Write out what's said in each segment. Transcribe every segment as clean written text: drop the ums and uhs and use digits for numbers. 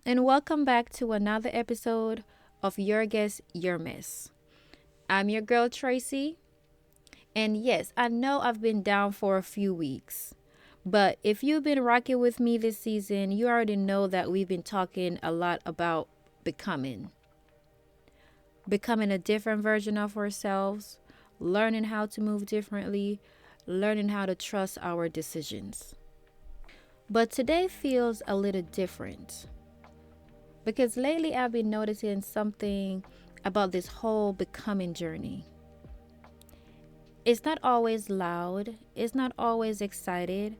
and welcome back to another episode of Your Guess, Your Miss. I'm your girl Tracy, and yes, I know I've been down for a few weeks, but if you've been rocking with me this season, you already know that we've been talking a lot about becoming. Becoming a different version of ourselves, learning how to move differently, learning how to trust our decisions. But today feels a little different. Because lately I've been noticing something about this whole becoming journey. It's not always loud, it's not always excited,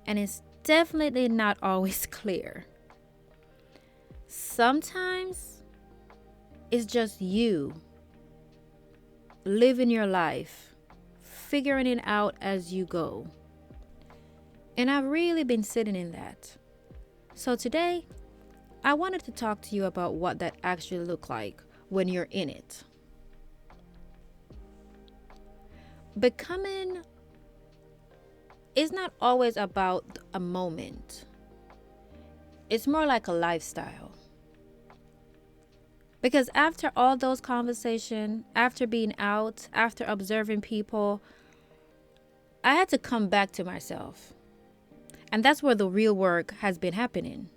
and it's definitely not always clear. Sometimes it's just you living your life, figuring it out as you go. And I've really been sitting in that. So today, I wanted to talk to you about what that actually looks like when you're in it. Becoming is not always about a moment. It's more like a lifestyle. Because after all those conversations, after being out, after observing people, I had to come back to myself. And that's where the real work has been happening.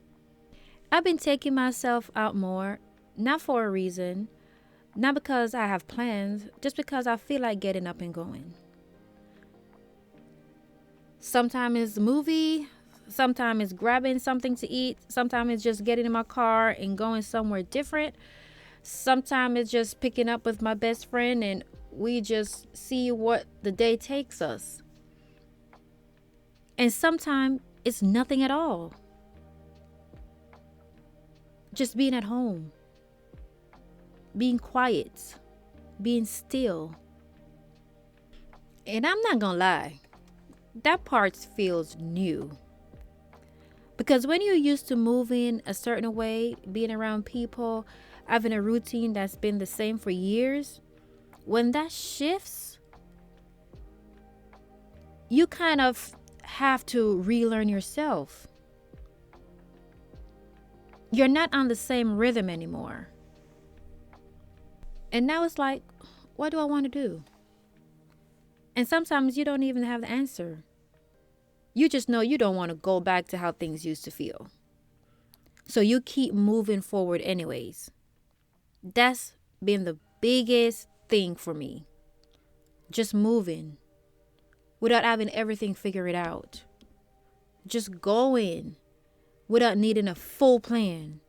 I've been taking myself out more, not for a reason, not because I have plans, just because I feel like getting up and going. Sometimes it's a movie, sometimes it's grabbing something to eat, sometimes it's just getting in my car and going somewhere different. Sometimes it's just picking up with my best friend and we just see what the day takes us. And sometimes it's nothing at all. Just being at home, being quiet, being still. And I'm not gonna lie, that part feels new. Because when you're used to moving a certain way, being around people, having a routine that's been the same for years, when that shifts, you kind of have to relearn yourself. You're not on the same rhythm anymore. And now it's like, what do I want to do? And sometimes you don't even have the answer. You just know you don't want to go back to how things used to feel. So you keep moving forward anyways. That's been the biggest thing for me. Just moving without having everything figured out. Just going without needing a full plan.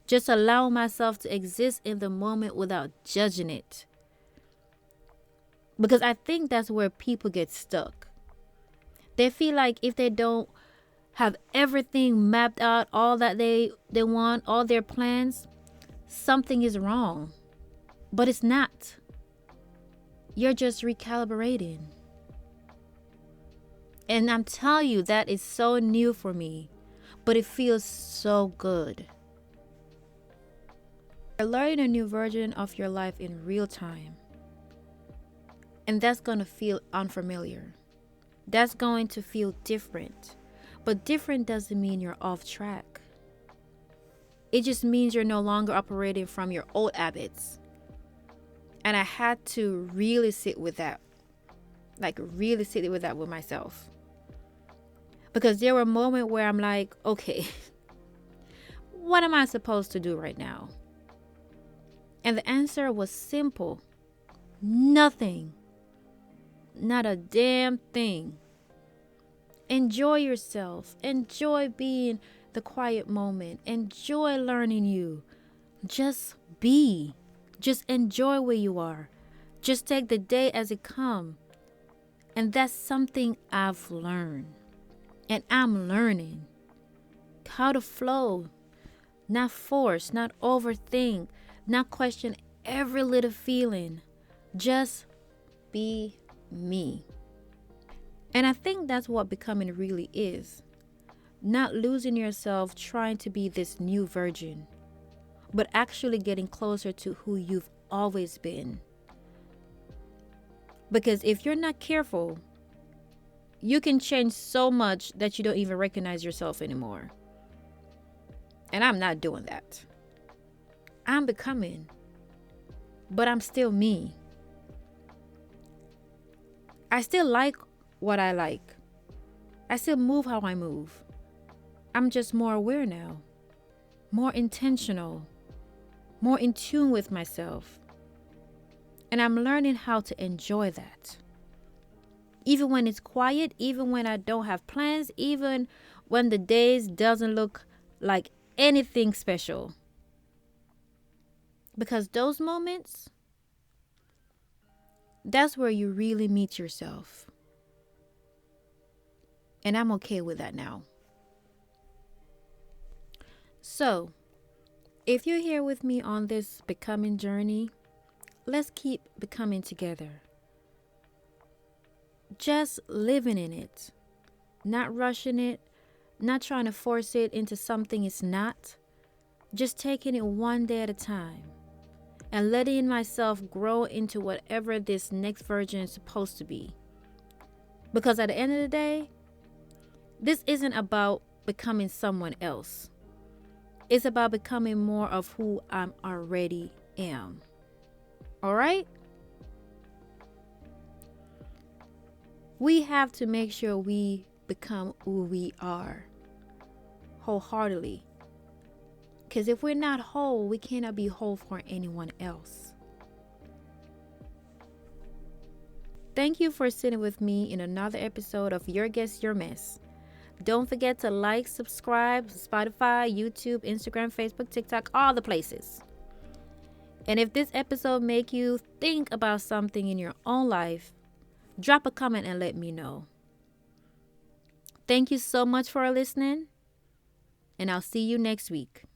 Just allow myself to exist in the moment without judging it. Because I think that's where people get stuck. They feel like if they don't have everything mapped out, all that they want, all their plans, something is wrong. But it's not. You're just recalibrating. And I'm telling you, that is so new for me. But it feels so good. You're learning a new version of your life in real time. And that's going to feel unfamiliar. That's going to feel different. But different doesn't mean you're off track. It just means you're no longer operating from your old habits. And I had to really sit with that. Really sit with that with myself. Because there were moments where I'm like, okay, what am I supposed to do right now? And the answer was simple. Nothing. Not a damn thing. Enjoy yourself. Enjoy being the quiet moment. Enjoy learning you. Just be. Just enjoy where you are. Just take the day as it comes. And that's something I've learned. And I'm learning how to flow, not force, not overthink, not question every little feeling. Just be me. And I think that's what becoming really is. Not losing yourself trying to be this new version, but actually getting closer to who you've always been. Because if you're not careful, you can change so much that you don't even recognize yourself anymore. And I'm not doing that. I'm becoming, but I'm still me. I still like what I like. I still move how I move. I'm just more aware now, more intentional, more in tune with myself. And I'm learning how to enjoy that. Even when it's quiet, even when I don't have plans, even when the days doesn't look like anything special. Because those moments, that's where you really meet yourself. And I'm okay with that now. So, if you're here with me on this becoming journey, let's keep becoming together. Just living in it, not rushing it, not trying to force it into something it's not. Just taking it one day at a time and letting myself grow into whatever this next version is supposed to be. Because at the end of the day, this isn't about becoming someone else. It's about becoming more of who I already am. All right? We have to make sure we become who we are wholeheartedly. Because if we're not whole, we cannot be whole for anyone else. Thank you for sitting with me in another episode of Your Guess, Your Mess. Don't forget to like, subscribe, Spotify, YouTube, Instagram, Facebook, TikTok, all the places. And if this episode make you think about something in your own life, drop a comment and let me know. Thank you so much for listening, and I'll see you next week.